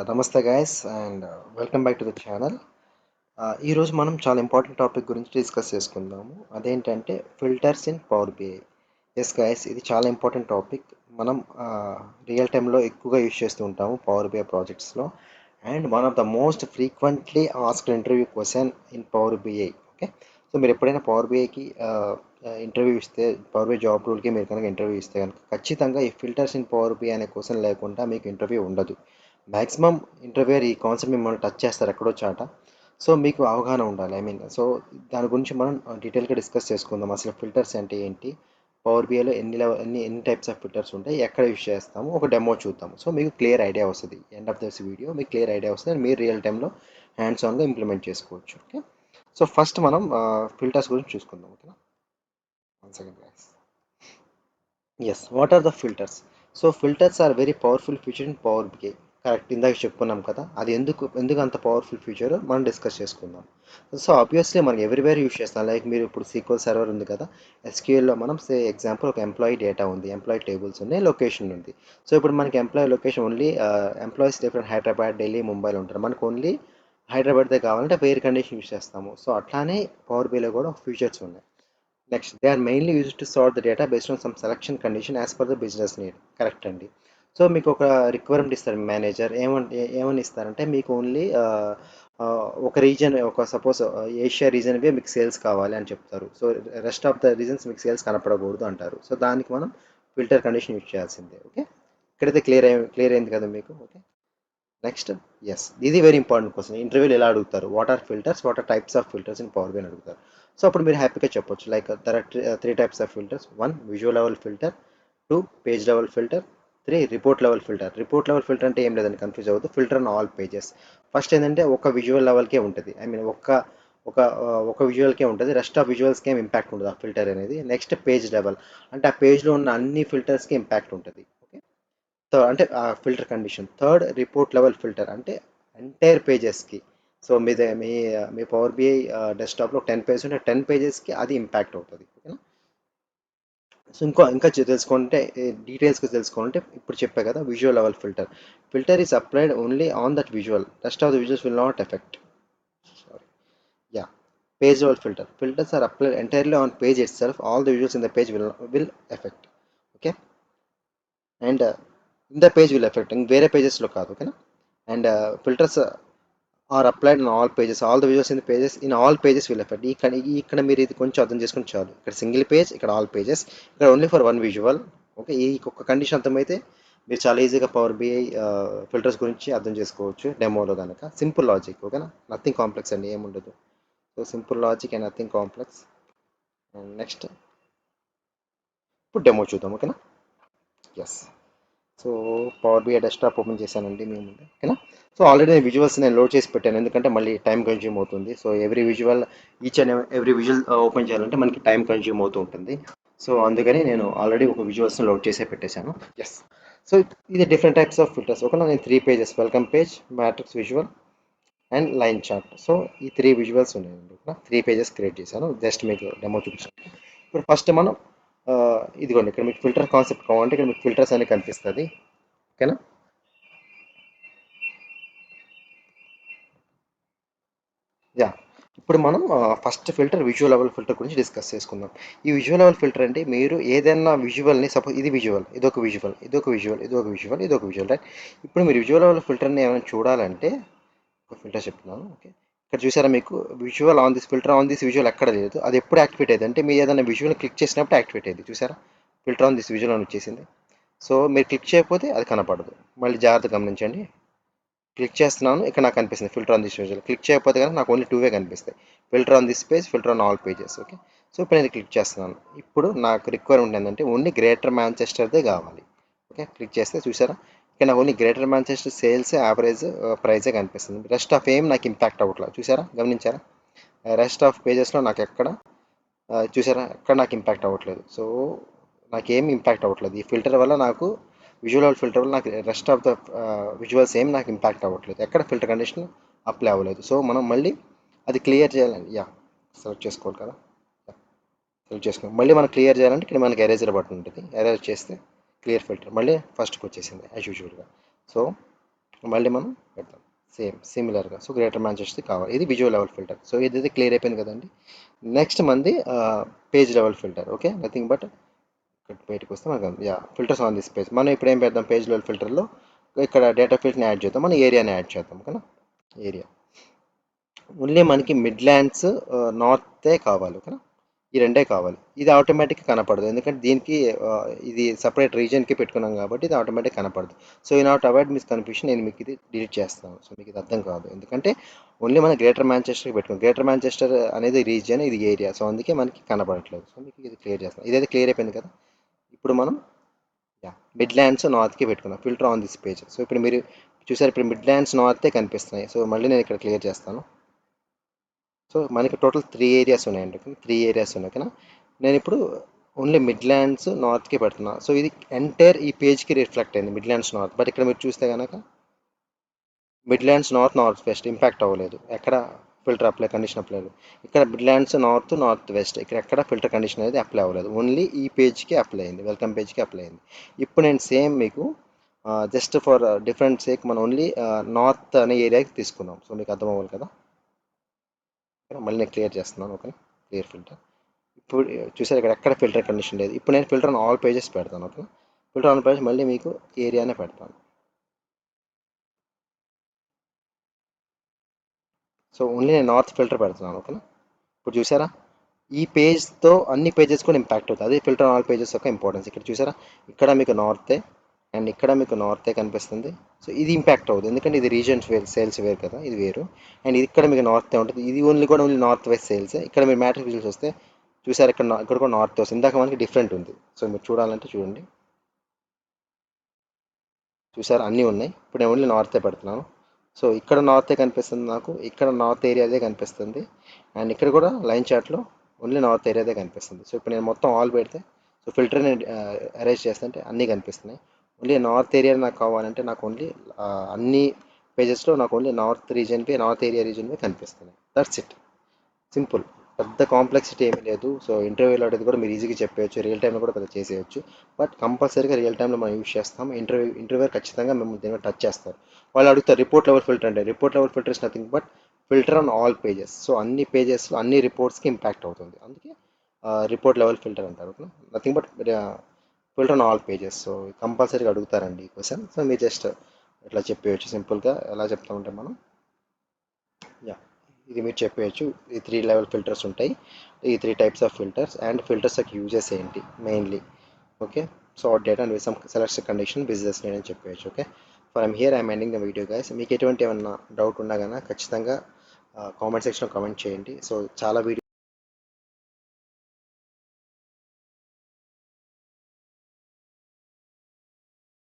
నమస్తే guys and welcome back to the channel. ఈరోజు మనం చాలా ఇంపార్టెంట్ టాపిక్ గురించి డిస్కస్ చేసుకుందాము. అదేంటంటే filters in power BI. Yes guys, ఇది చాలా ఇంపార్టెంట్ టాపిక్. మనం రియల్ టైంలో ఎక్కువగా యూజ్ చేస్తూ ఉంటాము పవర్ బిఐ ప్రాజెక్ట్స్లో. And one of the most frequently asked interview question in power BI. Okay, so మీరు ఎప్పుడైనా పవర్ బిఐకి ఇంటర్వ్యూ ఇస్తే, పవర్ బిఐ జాబ్ రోల్కి మీరు కనుక ఇంటర్వ్యూ ఇస్తే కనుక ఖచ్చితంగా ఈ ఫిల్టర్స్ ఇన్ పవర్ బిఐ అనే క్వశ్చన్ లేకుండా మీకు ఇంటర్వ్యూ ఉండదు. మ్యాక్సిమం ఇంటర్వ్యూయర్ ఈ కాన్సెప్ట్ మిమ్మల్ని టచ్ చేస్తారు ఎక్కడో చాట. సో మీకు అవగాహన ఉండాలి. సో దాని గురించి మనం డీటెయిల్గా డిస్కస్ చేసుకుందాం. అసలు ఫిల్టర్స్ అంటే ఏంటి, పవర్ బిఐలో ఎన్ని టైప్స్ ఆఫ్ ఫిల్టర్స్ ఉంటాయి, ఎక్కడ యూస్ చేస్తాము, ఒక డెమో చూద్దాం. సో మీకు క్లియర్ ఐడియా వస్తుంది. ఎండ్ ఆఫ్ దిస్ వీడియో మీకు క్లియర్ ఐడియా వస్తుంది అండ్ మీరు రియల్ టైంలో హ్యాండ్స్ ఆన్గా ఇంప్లిమెంట్ చేసుకోవచ్చు. ఓకే, సో ఫస్ట్ మనం ఫిల్టర్స్ గురించి చూసుకుందాం. ఓకేనా, one second guys. Yes, what are the filters? So filters are very powerful feature in power BI. Correct, ఇందాక చెప్పుకున్నాం కదా, అది ఎందుకు అంత పవర్ఫుల్ ఫీచర్ మనం డిస్కస్ చేసుకుందాం. సో ఆబ్వియస్లీ మనం ఎవ్రీవేర్ యూస్ చేస్తాం. లైక్ మీరు ఇప్పుడు సీక్వెల్ సర్వర్ ఉంది కదా, ఎస్క్యూఎల్లో మనం ఎగ్జాంపుల్ ఒక ఎంప్లాయీ డేటా ఉంది, ఎంప్లాయీ టేబుల్స్ ఉన్నాయి, లొకేషన్ ఉంది. సో ఇప్పుడు మనకి employee location only employees different Hyderabad, Delhi, ముంబైలో ఉంటారు. మనకు ఓన్లీ హైదరాబాద్దే కావాలంటే వేరే కండిషన్ యూస్ చేస్తాము. సో అట్లానే పవర్ బిఐలో కూడా ఫీచర్స్ ఉన్నాయి. Next, they are mainly used to sort the data based on some selection condition as per the business need. Correct అండి. సో మీకు ఒక రిక్వైర్మెంట్ ఇస్తారు మేనేజర్. ఏమని ఇస్తారంటే మీకు ఓన్లీ ఒక రీజన్, ఒక సపోజ్ ఏషియా రీజన్వే మీకు సేల్స్ కావాలి అని చెప్తారు. So rest of the regions మీకు సేల్స్ కనపడకూడదు అంటారు. సో దానికి మనం ఫిల్టర్ కండిషన్ యూజ్ చేయాల్సిందే. ఓకే, ఇక్కడైతే క్లియర్ అయింది కదా మీకు. Okay, next. ఎస్, ఇది వెరీ ఇంపార్టెంట్ క్వశ్చన్. ఇంటర్వ్యూలు ఎలా అడుగుతారు, what are filters, what are types of filters in power B అని అడుగుతారు. సో అప్పుడు మీరు హ్యాపీగా చెప్పొచ్చు like there are three types of filters. One, visual level filter. Two, page level filter. Three, report level filter. Report level filter అంటే ఏం లేదని confuse అవ్వద్దు, filter on all pages. First ఏంటంటే ఒక విజువల్ లెవెల్కే ఉంటుంది. ఒక ఒక విజువల్కే ఉంటుంది, రెస్ట్ ఆఫ్ విజువల్స్కి ఏం ఇంపాక్ట్ ఉండదు ఆ ఫిల్టర్ అనేది. నెక్స్ట్ పేజ్ లెవెల్, అంటే ఆ పేజ్లో ఉన్న అన్ని ఫిల్టర్స్కి ఇంపాక్ట్ ఉంటుంది. ఓకే, అంటే ఆ filter condition. Third, report level filter, అంటే ఎంటైర్ పేజెస్కి. సో మీ పవర్ బిఐ డెస్క్టాప్లో 10 పేజెస్ ఉంటే 10 పేజెస్కి అది ఇంపాక్ట్ అవుతుంది. ఓకేనా. సో ఇంకా తెలుసుకుంటే, డీటెయిల్స్గా తెలుసుకోవాలంటే ఇప్పుడు చెప్పా కదా, visual level filter. Filter is applied only on that visual, rest of the visuals will not effect. Sorry, yeah. Page level filter, filters are applied entirely on page itself, all the visuals in the page will effect. Okay, and in the page will effect, వేరే పేజెస్లో కాదు. ఓకేనా. And filters are applied in all pages, all the visuals in all pages will effect. ఇక్కడ మీరు ఇది కొంచెం అర్థం చేసుకుని చాలు. ఇక్కడ సింగిల్ పేజ్, ఇక్కడ ఆల్ పేజెస్, ఇక్కడ only for one visual. Okay, ఈ ఒక్క కండిషన్ అర్థమైతే మీరు చాలా ఈజీగా పవర్ బిఐ ఫిల్టర్స్ గురించి అర్థం చేసుకోవచ్చు డెమోలో కనుక. Simple logic. ఓకేనా, నథింగ్ కాంప్లెక్స్ అండి, ఏముండదు. So simple logic and nothing complex. And next, ఇప్పుడు డెమో చూద్దాం. ఓకేనా. Yes, so power BI desktop open చేశానండి మీ ముందు. ఓకేనా. సో ఆల్రెడీ నేను విజువల్స్ నేను లోడ్ చేసి పెట్టాను, ఎందుకంటే మళ్ళీ టైం కన్జ్యూమ్ అవుతుంది. So every visual, each and every visual open చేయాలంటే మనకి టైం కన్జ్యూమ్ అవుతూ ఉంటుంది. సో అందుకని నేను ఆల్రెడీ ఒక విజువల్స్ని లోడ్ చేసే పెట్టేశాను. ఎస్, సో ఇది డిఫరెంట్ టైప్స్ ఆఫ్ ఫిల్టర్స్. ఓకేనా, నేను 3 pages, welcome page, matrix visual and line chart. So ఈ 3 విజువల్స్ ఉన్నాయండి. ఓకేనా, 3 పేజెస్ క్రియేట్ చేశాను, జస్ట్ మీకు డెమో చూపించాను. ఇప్పుడు ఫస్ట్ మనం ఇదిగోండి, ఇక్కడ మీకు ఫిల్టర్ కాన్సెప్ట్ కావాలంటే ఇక్కడ మీకు ఫిల్టర్స్ అనేది కనిపిస్తుంది. ఓకేనా. యా, ఇప్పుడు మనం first filter visual level filter గురించి డిస్కస్ చేసుకుందాం. ఈ విజువల్ లెవెల్ ఫిల్టర్ అంటే మీరు ఏదైనా విజువల్ని, సపోజ్ ఇది విజువల్, ఇదొక విజువల్, ఇదొక విజువల్, ఇదొక విజువల్, ఇదొక విజువల్, రైట్. ఇప్పుడు మీరు విజువల్ లెవెల్ ఫిల్టర్ని ఏమైనా చూడాలంటే ఒక ఫిల్టర్ చెప్తున్నాను. ఓకే, ఇక్కడ చూసారా మీకు visual on this filter on this visual ఎక్కడ లేదు. అది ఎప్పుడు యాక్టివేట్ అయ్యేది అంటే మీరు ఏదైనా విజువల్ క్లిక్ చేసినప్పుడు యాక్టివేట్ అయ్యేది. చూసారా, ఫిల్టర్ ఆన్ దిస్ విజువల్ అని వచ్చేసింది. సో మీరు క్లిక్ చేయకపోతే అది కనపడదు. మళ్ళీ జాగ్రత్త గమనించండి. క్లిక్ చేస్తున్నాను, ఇక్కడ నాకు కనిపిస్తుంది filter on this visual. Click చేయకపోతే కనుక నాకు ఓన్లీ 2 కనిపిస్తాయి, filter on this page, filter on all pages. Okay, so ఇప్పుడు నేను క్లిక్ చేస్తున్నాను. ఇప్పుడు నాకు రిక్వైర్మెంట్ ఏంటంటే ఓన్లీ గ్రేటర్ మాంచెస్టర్దే కావాలి. ఓకే, క్లిక్ చేస్తే చూసారా, ఇక్కడ నాకు only Greater Manchester sales average ప్రైజే కనిపిస్తుంది. రెస్ట్ ఆఫ్ ఏం నాకు ఇంపాక్ట్ అవ్వట్లేదు. చూసారా, గమనించారా, రెస్ట్ ఆఫ్ పేజెస్లో నాకు ఎక్కడ చూసారా, ఎక్కడ నాకు ఇంపాక్ట్ అవ్వట్లేదు. సో నాకేం ఇంపాక్ట్ అవ్వట్లేదు ఈ ఫిల్టర్ వల్ల. నాకు విజువల్ ఫిల్టర్ వల్ల నాకు రెస్ట్ ఆఫ్ ద విజువల్స్ ఏం నాకు ఇంపాక్ట్ అవ్వట్లేదు, ఎక్కడ ఫిల్టర్ కండిషన్ అప్లై అవ్వలేదు. సో మనం మళ్ళీ అది క్లియర్ చేయాలండి. యా, సెలెక్ట్ చేసుకోవాలి కదా, సెలెక్ట్ చేసుకోండి. మళ్ళీ మనం క్లియర్ చేయాలంటే ఇక్కడ మనకి ఎరేజర్ బటన్ ఉంటుంది, ఎరేజ్ చేస్తే క్లియర్ ఫిల్టర్ మళ్ళీ ఫస్ట్కి వచ్చేసింది యాజ్ యూజువల్గా. సో మళ్ళీ మనం పెడతాం సిమిలర్గా. సో గ్రేటర్ మాంచెస్టర్ కావాలి, ఇది విజువల్ లెవెల్ ఫిల్టర్. సో ఇదైతే క్లియర్ అయిపోయింది కదండి. నెక్స్ట్ మంది page level filter. Okay, nothing but ఇక్కడ బయటకు వస్తే మనకు ఫిల్టర్స్ ఆన్ దిస్ పేజ్. మనం ఇప్పుడు ఏం పెడదాం, పేజ్ లెవెల్ ఫిల్టర్లో ఇక్కడ డేటా ఫీల్డ్ని యాడ్ చేద్దాం, మనం ఏరియాని యాడ్ చేద్దాం. ఓకేనా, ఏరియా ఓన్లీ మనకి మిడ్లాండ్స్ నార్తే కావాలి. ఓకేనా, ఈ రెండే కావాలి. ఇది ఆటోమేటిక్గా కనపడదు, ఎందుకంటే దీనికి ఇది సపరేట్ రీజన్కి పెట్టుకున్నాం కాబట్టి ఇది ఆటోమేటిక్ కనపడదు. సో ఈ నాట్ అవాయిడ్ మిస్ కన్ఫ్యూషన్, నేను మీకు ఇది డిలీట్ చేస్తాను. సో మీకు ఇది అర్థం కాదు, ఎందుకంటే ఓన్లీ మనం గ్రేటర్ మాంచెస్టర్కి పెట్టుకున్నాం. గ్రేటర్ మాంచెస్టర్ అనేది రీజియన్, ఇది ఏరియా. సో అందుకే మనకి కనపడట్లేదు. సో మీకు ఇది క్లియర్ చేస్తాను. ఇదైతే క్లియర్ అయిపోయింది కదా. ఇప్పుడు మనం మిడ్లాండ్స్ నార్త్కి పెట్టుకున్నాం, filter on this page. So ఇప్పుడు మీరు చూసారు, ఇప్పుడు మిడ్లాండ్స్ నార్తే కనిపిస్తున్నాయి. సో మళ్ళీ నేను ఇక్కడ క్లియర్ చేస్తాను. సో మనకి టోటల్ 3 ఏరియాస్ ఉన్నాయండి. 3 ఏరియాస్ ఉన్నాయి. ఓకేనా, నేను ఇప్పుడు ఓన్లీ మిడ్లాండ్స్ నార్త్కి పెడుతున్నా. సో ఇది ఎంటైర్ ఈ పేజ్కి రిఫ్లెక్ట్ అయింది, మిడ్లాండ్స్ నార్త్. బట్ ఇక్కడ మీరు చూస్తే కనుక Midlands north, north west impact అవ్వలేదు, ఎక్కడ ఫిల్టర్ అప్లై కండిషన్ అప్లై అవ్వలేదు. ఇక్కడ మిడ్లాండ్స్ నార్త్, నార్త్ వెస్ట్, ఇక్కడ ఎక్కడ ఫిల్టర్ కండిషన్ అనేది అప్లై అవ్వలేదు, ఓన్లీ ఈ పేజ్కి అప్లై అయింది, వెల్కమ్ పేజ్కి అప్లై అయింది. ఇప్పుడు నేను సేమ్ మీకు జస్ట్ ఫర్ డిఫరెంట్ సేక్ మనం ఓన్లీ నార్త్ అనే ఏరియాకి తీసుకున్నాం. సో మీకు అర్థం అవ్వాలి కదా. మళ్ళీ నేను క్లియర్ చేస్తున్నాను. Okay, clear filter. ఇప్పుడు చూసారు, ఇక్కడ ఎక్కడ ఫిల్టర్ కండిషన్ లేదు. ఇప్పుడు నేను ఫిల్టర్ ఆన్ ఆల్ పేజెస్ పెడతాను. ఓకే, ఫిల్టర్ ఆన్ పేజెస్ మళ్ళీ మీకు ఏరియానే పెడతాను. సో ఓన్లీ నేను నార్త్ ఫిల్టర్ పెడుతున్నాను. ఓకేనా, ఇప్పుడు చూసారా, ఈ పేజ్తో అన్ని పేజెస్ కూడా ఇంపాక్ట్ అవుతుంది. అదే ఫిల్టర్ ఆన్ ఆల్ పేజెస్ యొక్క ఇంపార్టెన్స్. ఇక్కడ చూసారా, ఇక్కడ మీకు నార్తే అండ్ ఇక్కడ మీకు నార్తే కనిపిస్తుంది. సో ఇది ఇంపాక్ట్ అవుతుంది, ఎందుకంటే ఇది రీజన్స్ వేరు, సేల్స్ వేరు కదా, ఇది వేరు. అండ్ ఇది ఇక్కడ మీకు నార్తే ఉంటుంది, ఇది ఓన్లీ కూడా ఓన్లీ నార్త్ వెస్ట్ సేల్స్. ఇక్కడ మీరు మ్యాట్రిక్స్ విజువల్స్ వస్తే చూసారు, ఇక్కడ కూడా నార్త్ వస్తుంది. ఇందాక మనకి డిఫరెంట్ ఉంది. సో మీరు చూడాలంటే చూడండి, చూసారు అన్నీ ఉన్నాయి. ఇప్పుడు నేను ఓన్లీ నార్తే పెడుతున్నాను. సో ఇక్కడ నార్తే కనిపిస్తుంది నాకు, ఇక్కడ నార్త్ ఏరియాదే కనిపిస్తుంది. అండ్ ఇక్కడ కూడా లైన్ చార్ట్లో ఓన్లీ నార్త్ ఏరియాదే కనిపిస్తుంది. సో ఇప్పుడు నేను మొత్తం ఆల్ పెడితే, సో ఫిల్టర్ని అరేంజ్ చేస్తుంటే అన్నీ కనిపిస్తున్నాయి. ఓన్లీ నార్త్ ఏరియా నాకు కావాలంటే నాకు ఓన్లీ అన్ని పేజెస్లో నాకు ఓన్లీ నార్త్ రీజన్పై, నార్త్ ఏరియా రీజన్పై కనిపిస్తున్నాయి. That's it, simple. పెద్ద కాంప్లెక్సిటీ ఏమీ లేదు. సో ఇంటర్వ్యూలో అనేది కూడా మీరు ఈజీగా చెప్పేయచ్చు, రియల్ టైంలో కూడా పెద్ద చేసేయచ్చు. బట్ కంపల్సరీగా రియల్ టైంలో మనం యూజ్ చేస్తాం. ఇంటర్వ్యూ ఖచ్చితంగా మేము దీని టచ్ చేస్తారు. వాళ్ళు అడుగుతారు రిపోర్ట్ లెవెల్ ఫిల్టర్ అంటే, report level filter is nothing but filter on all pages. So అన్ని పేజెస్లో అన్ని రిపోర్ట్స్కి ఇంపాక్ట్ అవుతుంది, అందుకే రిపోర్ట్ లెవెల్ ఫిల్టర్ అంటారు. Nothing but filter on all pages. So కంపల్సరీగా అడుగుతారండి ఈ క్వశ్చన్. సో మీరు జస్ట్ ఇట్లా చెప్పేయచ్చు సింపుల్గా. ఎలా చెప్తామంటే మనం, యా, ఇది మీరు చెప్పేయచ్చు. ఈ 3 లెవెల్ ఫిల్టర్స్ ఉంటాయి, ఈ 3 types of filters, and filters యొక్క యూజెస్ ఏంటి mainly. Okay, sort data and with some select condition business నేను అని చెప్పేయచ్చు. Okay, for here I'm ending the video guys. మీకు ఎటువంటి ఏమన్నా డౌట్ ఉన్నా కానీ ఖచ్చితంగా కామెంట్ సెక్షన్లో కామెంట్ చేయండి. సో చాలా వీడియో